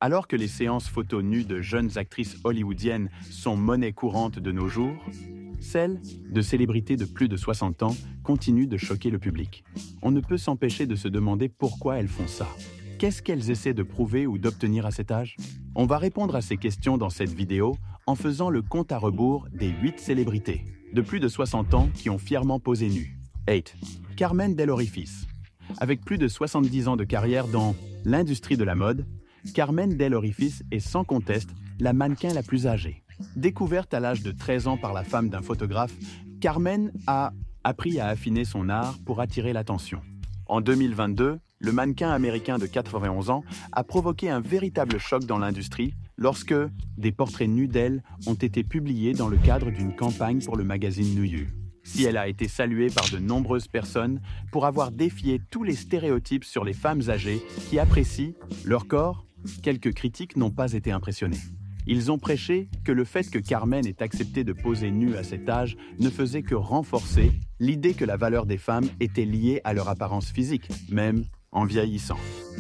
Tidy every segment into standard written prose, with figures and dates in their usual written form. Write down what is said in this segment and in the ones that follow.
Alors que les séances photos nues de jeunes actrices hollywoodiennes sont monnaie courante de nos jours, celles de célébrités de plus de 60 ans continuent de choquer le public. On ne peut s'empêcher de se demander pourquoi elles font ça. Qu'est-ce qu'elles essaient de prouver ou d'obtenir à cet âge? On va répondre à ces questions dans cette vidéo en faisant le compte à rebours des 8 célébrités de plus de 60 ans qui ont fièrement posé nues. 8. Carmen Del Orifice. Avec plus de 70 ans de carrière dans l'industrie de la mode, Carmen Del Orifice est sans conteste la mannequin la plus âgée. Découverte à l'âge de 13 ans par la femme d'un photographe, Carmen a appris à affiner son art pour attirer l'attention. En 2022, le mannequin américain de 91 ans a provoqué un véritable choc dans l'industrie lorsque des portraits nus d'elle ont été publiés dans le cadre d'une campagne pour le magazine New You. Si elle a été saluée par de nombreuses personnes pour avoir défié tous les stéréotypes sur les femmes âgées qui apprécient leur corps, quelques critiques n'ont pas été impressionnés. Ils ont prêché que le fait que Carmen ait accepté de poser nue à cet âge ne faisait que renforcer l'idée que la valeur des femmes était liée à leur apparence physique, même en vieillissant.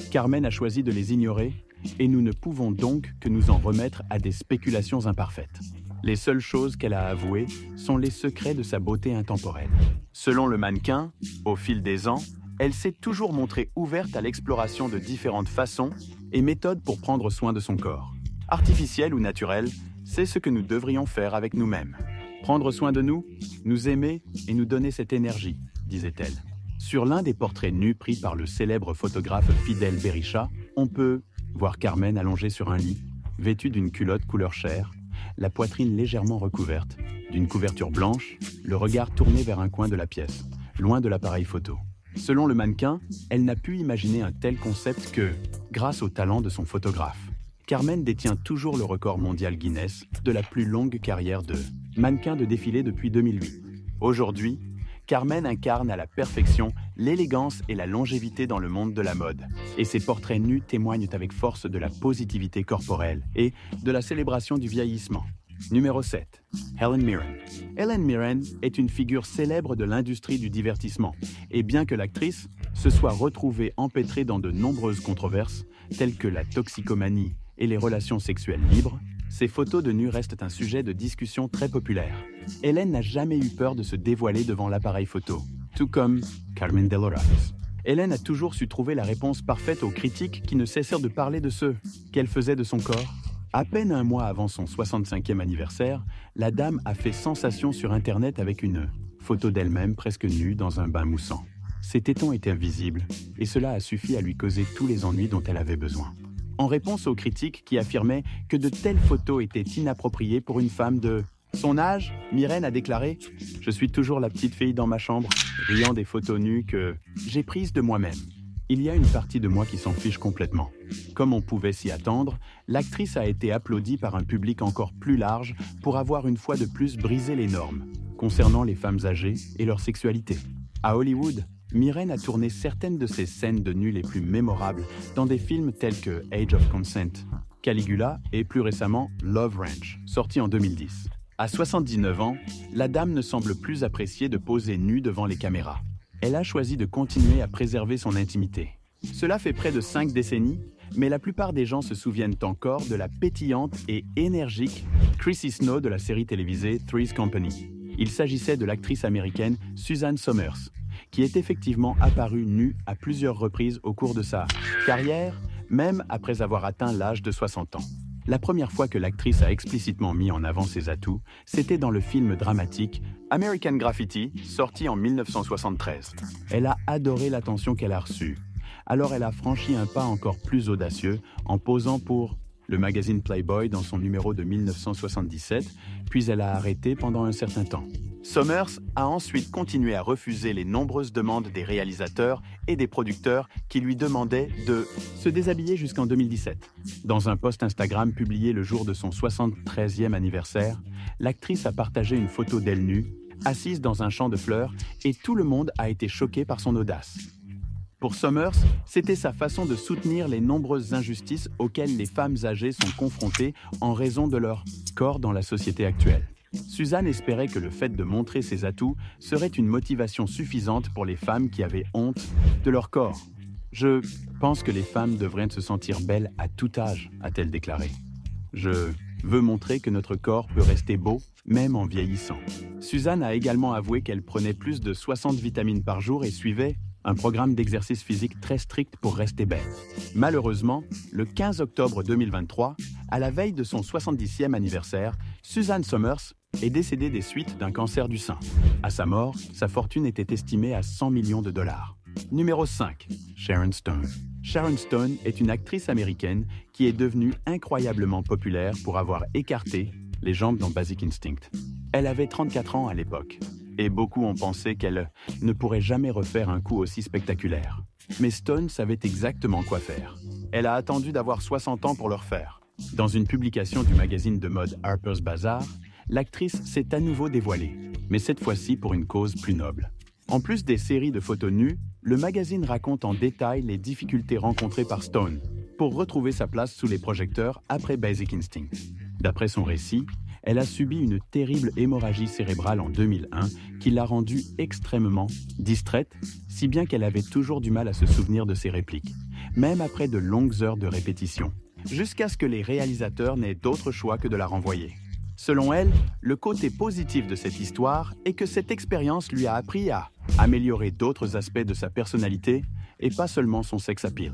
Carmen a choisi de les ignorer et nous ne pouvons donc que nous en remettre à des spéculations imparfaites. Les seules choses qu'elle a avouées sont les secrets de sa beauté intemporelle. Selon le mannequin, au fil des ans, elle s'est toujours montrée ouverte à l'exploration de différentes façons et méthodes pour prendre soin de son corps. Artificiel ou naturel, c'est ce que nous devrions faire avec nous-mêmes. Prendre soin de nous, nous aimer et nous donner cette énergie, disait-elle. Sur l'un des portraits nus pris par le célèbre photographe Fidel Berisha, on peut voir Carmen allongée sur un lit, vêtue d'une culotte couleur chair, la poitrine légèrement recouverte, d'une couverture blanche, le regard tourné vers un coin de la pièce, loin de l'appareil photo. Selon le mannequin, elle n'a pu imaginer un tel concept que, grâce au talent de son photographe, Carmen détient toujours le record mondial Guinness de la plus longue carrière de mannequin de défilé depuis 2008. Aujourd'hui, Carmen incarne à la perfection l'élégance et la longévité dans le monde de la mode. Et ses portraits nus témoignent avec force de la positivité corporelle et de la célébration du vieillissement. Numéro 7. Helen Mirren. Helen Mirren est une figure célèbre de l'industrie du divertissement. Et bien que l'actrice se soit retrouvée empêtrée dans de nombreuses controverses, telles que la toxicomanie et les relations sexuelles libres, ses photos de nus restent un sujet de discussion très populaire. Helen n'a jamais eu peur de se dévoiler devant l'appareil photo, tout comme Carmen Del Orifice. Helen a toujours su trouver la réponse parfaite aux critiques qui ne cessèrent de parler de ce qu'elle faisait de son corps. À peine un mois avant son 65e anniversaire, la dame a fait sensation sur Internet avec une photo d'elle-même presque nue dans un bain moussant. Ses tétons étaient invisibles et cela a suffi à lui causer tous les ennuis dont elle avait besoin. En réponse aux critiques qui affirmaient que de telles photos étaient inappropriées pour une femme de son âge, Mirren a déclaré « Je suis toujours la petite fille dans ma chambre, riant des photos nues que j'ai prises de moi-même. Il y a une partie de moi qui s'en fiche complètement. » Comme on pouvait s'y attendre, l'actrice a été applaudie par un public encore plus large pour avoir une fois de plus brisé les normes concernant les femmes âgées et leur sexualité. À Hollywood, Mirren a tourné certaines de ses scènes de nus les plus mémorables dans des films tels que Age of Consent, Caligula et plus récemment Love Ranch, sorti en 2010. À 79 ans, la dame ne semble plus apprécier de poser nue devant les caméras. Elle a choisi de continuer à préserver son intimité. Cela fait près de 5 décennies, mais la plupart des gens se souviennent encore de la pétillante et énergique Chrissy Snow de la série télévisée Three's Company. Il s'agissait de l'actrice américaine Suzanne Somers, qui est effectivement apparue nue à plusieurs reprises au cours de sa carrière, même après avoir atteint l'âge de 60 ans. La première fois que l'actrice a explicitement mis en avant ses atouts, c'était dans le film dramatique American Graffiti, sorti en 1973. Elle a adoré l'attention qu'elle a reçue. Alors elle a franchi un pas encore plus audacieux en posant pour le magazine Playboy dans son numéro de 1977, puis elle a arrêté pendant un certain temps. Somers a ensuite continué à refuser les nombreuses demandes des réalisateurs et des producteurs qui lui demandaient de se déshabiller jusqu'en 2017. Dans un post Instagram publié le jour de son 73e anniversaire, l'actrice a partagé une photo d'elle nue, assise dans un champ de fleurs, et tout le monde a été choqué par son audace. Pour Somers, c'était sa façon de soutenir les nombreuses injustices auxquelles les femmes âgées sont confrontées en raison de leur corps dans la société actuelle. Suzanne espérait que le fait de montrer ses atouts serait une motivation suffisante pour les femmes qui avaient honte de leur corps. Je pense que les femmes devraient se sentir belles à tout âge, a-t-elle déclaré. Je veux montrer que notre corps peut rester beau, même en vieillissant. Suzanne a également avoué qu'elle prenait plus de 60 vitamines par jour et suivait un programme d'exercice physique très strict pour rester belle. Malheureusement, le 15 octobre 2023, à la veille de son 70e anniversaire, Suzanne Somers est décédée des suites d'un cancer du sein. À sa mort, sa fortune était estimée à 100 millions de dollars. Numéro 5. Sharon Stone. Sharon Stone est une actrice américaine qui est devenue incroyablement populaire pour avoir écarté les jambes dans Basic Instinct. Elle avait 34 ans à l'époque, et beaucoup ont pensé qu'elle ne pourrait jamais refaire un coup aussi spectaculaire. Mais Stone savait exactement quoi faire. Elle a attendu d'avoir 60 ans pour le refaire. Dans une publication du magazine de mode Harper's Bazaar, l'actrice s'est à nouveau dévoilée, mais cette fois-ci pour une cause plus noble. En plus des séries de photos nues, le magazine raconte en détail les difficultés rencontrées par Stone pour retrouver sa place sous les projecteurs après Basic Instinct. D'après son récit, elle a subi une terrible hémorragie cérébrale en 2001 qui l'a rendue extrêmement distraite, si bien qu'elle avait toujours du mal à se souvenir de ses répliques, même après de longues heures de répétition, jusqu'à ce que les réalisateurs n'aient d'autre choix que de la renvoyer. Selon elle, le côté positif de cette histoire est que cette expérience lui a appris à améliorer d'autres aspects de sa personnalité et pas seulement son sex appeal.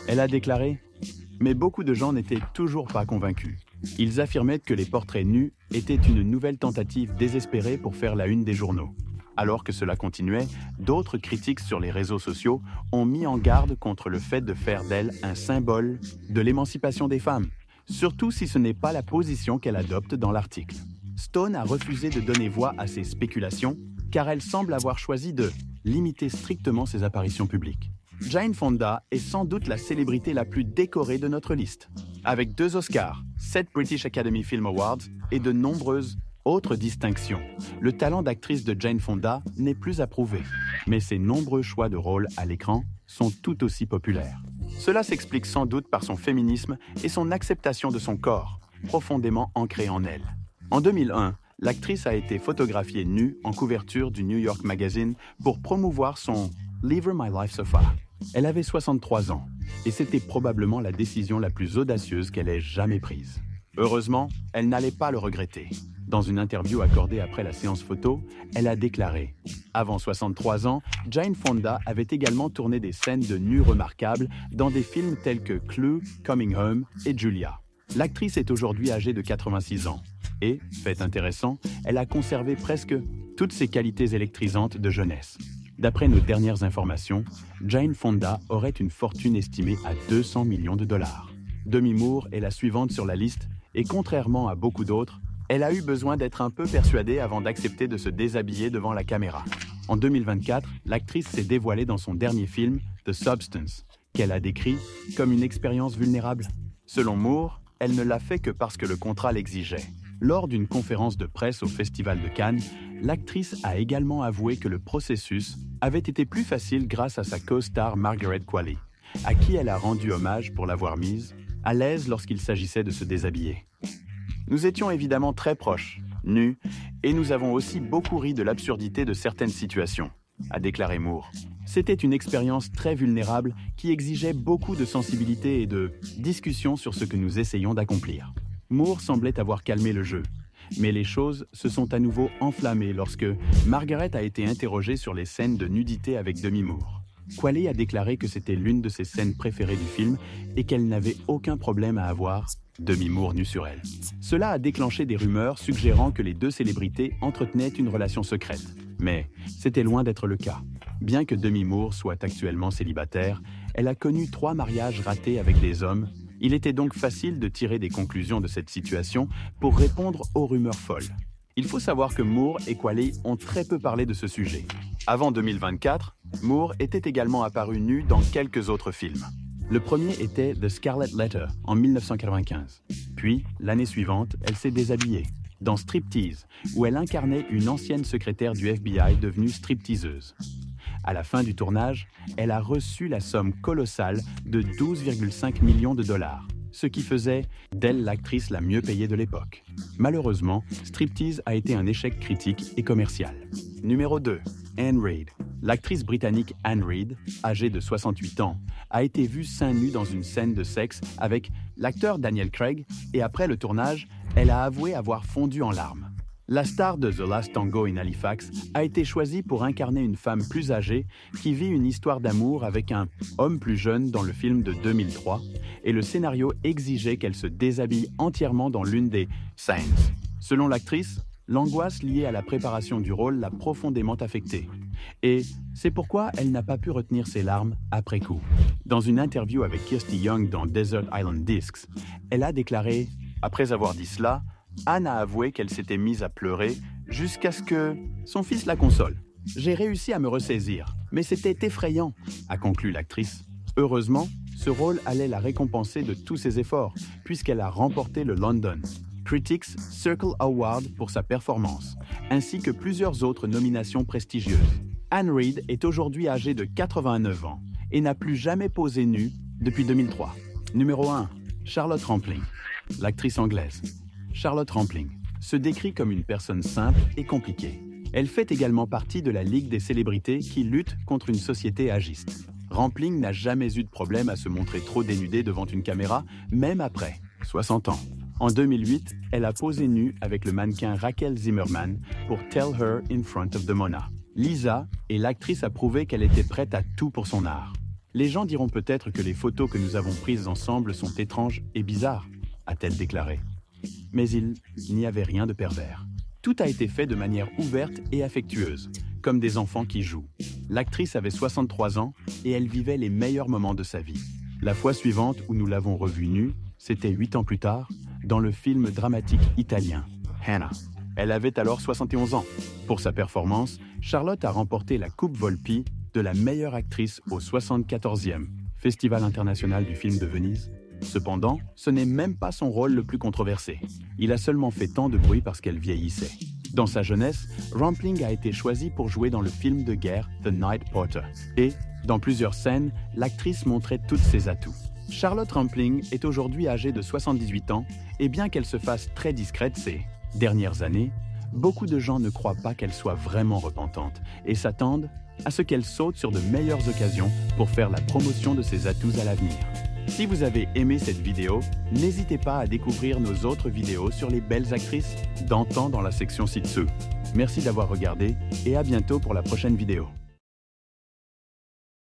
Elle a déclaré « Mais beaucoup de gens n'étaient toujours pas convaincus. Ils affirmaient que les portraits nus étaient une nouvelle tentative désespérée pour faire la une des journaux. » Alors que cela continuait, d'autres critiques sur les réseaux sociaux ont mis en garde contre le fait de faire d'elle un symbole de l'émancipation des femmes, surtout si ce n'est pas la position qu'elle adopte dans l'article. Stone a refusé de donner voix à ces spéculations car elle semble avoir choisi de limiter strictement ses apparitions publiques. Jane Fonda est sans doute la célébrité la plus décorée de notre liste. Avec 2 Oscars, 7 British Academy Film Awards et de nombreuses autres distinctions, le talent d'actrice de Jane Fonda n'est plus approuvé. Mais ses nombreux choix de rôles à l'écran sont tout aussi populaires. Cela s'explique sans doute par son féminisme et son acceptation de son corps, profondément ancré en elle. En 2001, l'actrice a été photographiée nue en couverture du New York Magazine pour promouvoir son « Leave Her My Life So Far ». Elle avait 63 ans, et c'était probablement la décision la plus audacieuse qu'elle ait jamais prise. Heureusement, elle n'allait pas le regretter. Dans une interview accordée après la séance photo, elle a déclaré « Avant 63 ans, Jane Fonda avait également tourné des scènes de nus remarquables dans des films tels que Clue, Coming Home et Julia. L'actrice est aujourd'hui âgée de 86 ans. Et, fait intéressant, elle a conservé presque toutes ses qualités électrisantes de jeunesse. D'après nos dernières informations, Jane Fonda aurait une fortune estimée à 200 millions de dollars. Demi Moore est la suivante sur la liste et contrairement à beaucoup d'autres, elle a eu besoin d'être un peu persuadée avant d'accepter de se déshabiller devant la caméra. En 2024, l'actrice s'est dévoilée dans son dernier film, The Substance, qu'elle a décrit comme une expérience vulnérable. Selon Moore, elle ne l'a fait que parce que le contrat l'exigeait. Lors d'une conférence de presse au Festival de Cannes, l'actrice a également avoué que le processus avait été plus facile grâce à sa co-star Margaret Qualley, à qui elle a rendu hommage pour l'avoir mise à l'aise lorsqu'il s'agissait de se déshabiller. Nous étions évidemment très proches, nus, et nous avons aussi beaucoup ri de l'absurdité de certaines situations, a déclaré Moore. C'était une expérience très vulnérable qui exigeait beaucoup de sensibilité et de discussion sur ce que nous essayons d'accomplir. Moore semblait avoir calmé le jeu, mais les choses se sont à nouveau enflammées lorsque Margaret a été interrogée sur les scènes de nudité avec Demi Moore. Qualley a déclaré que c'était l'une de ses scènes préférées du film et qu'elle n'avait aucun problème à avoir Demi Moore nue sur elle. Cela a déclenché des rumeurs suggérant que les 2 célébrités entretenaient une relation secrète. Mais c'était loin d'être le cas. Bien que Demi Moore soit actuellement célibataire, elle a connu 3 mariages ratés avec des hommes. Il était donc facile de tirer des conclusions de cette situation pour répondre aux rumeurs folles. Il faut savoir que Moore et Qualley ont très peu parlé de ce sujet. Avant 2024, Moore était également apparue nue dans quelques autres films. Le premier était The Scarlet Letter en 1995. Puis, l'année suivante, elle s'est déshabillée dans Striptease, où elle incarnait une ancienne secrétaire du FBI devenue stripteaseuse. À la fin du tournage, elle a reçu la somme colossale de 12,5 millions de dollars, ce qui faisait d'elle l'actrice la mieux payée de l'époque. Malheureusement, Striptease a été un échec critique et commercial. Numéro 2. Anne Reid. L'actrice britannique Anne Reid, âgée de 68 ans, a été vue seins nus dans une scène de sexe avec l'acteur Daniel Craig et après le tournage, elle a avoué avoir fondu en larmes. La star de The Last Tango in Halifax a été choisie pour incarner une femme plus âgée qui vit une histoire d'amour avec un homme plus jeune dans le film de 2003 et le scénario exigeait qu'elle se déshabille entièrement dans l'une des scènes. Selon l'actrice, l'angoisse liée à la préparation du rôle l'a profondément affectée. Et c'est pourquoi elle n'a pas pu retenir ses larmes après coup. Dans une interview avec Kirsty Young dans Desert Island Discs, elle a déclaré « Après avoir dit cela, Anne a avoué qu'elle s'était mise à pleurer jusqu'à ce que son fils la console. J'ai réussi à me ressaisir, mais c'était effrayant, a conclu l'actrice. Heureusement, ce rôle allait la récompenser de tous ses efforts, puisqu'elle a remporté le London Critics Circle Award pour sa performance, ainsi que plusieurs autres nominations prestigieuses. Anne Reid est aujourd'hui âgée de 89 ans et n'a plus jamais posé nue depuis 2003. Numéro 1. Charlotte Rampling, l'actrice anglaise. Charlotte Rampling se décrit comme une personne simple et compliquée. Elle fait également partie de la Ligue des célébrités qui lutte contre une société agiste. Rampling n'a jamais eu de problème à se montrer trop dénudée devant une caméra, même après 60 ans. En 2008, elle a posé nue avec le mannequin Raquel Zimmerman pour Tell Her in Front of the Mona. Lisa et l'actrice a prouvé qu'elle était prête à tout pour son art. Les gens diront peut-être que les photos que nous avons prises ensemble sont étranges et bizarres, a-t-elle déclaré. Mais il n'y avait rien de pervers. Tout a été fait de manière ouverte et affectueuse, comme des enfants qui jouent. L'actrice avait 63 ans et elle vivait les meilleurs moments de sa vie. La fois suivante où nous l'avons revue nue, c'était 8 ans plus tard, dans le film dramatique italien Hannah. Elle avait alors 71 ans. Pour sa performance, Charlotte a remporté la Coupe Volpi de la meilleure actrice au 74e Festival international du film de Venise. Cependant, ce n'est même pas son rôle le plus controversé. Il a seulement fait tant de bruit parce qu'elle vieillissait. Dans sa jeunesse, Rampling a été choisie pour jouer dans le film de guerre The Night Porter. Et, dans plusieurs scènes, l'actrice montrait tous ses atouts. Charlotte Rampling est aujourd'hui âgée de 78 ans et bien qu'elle se fasse très discrète ces dernières années, beaucoup de gens ne croient pas qu'elle soit vraiment repentante et s'attendent à ce qu'elle saute sur de meilleures occasions pour faire la promotion de ses atouts à l'avenir. Si vous avez aimé cette vidéo, n'hésitez pas à découvrir nos autres vidéos sur les belles actrices d'antan dans la section ci-dessous. Merci d'avoir regardé et à bientôt pour la prochaine vidéo.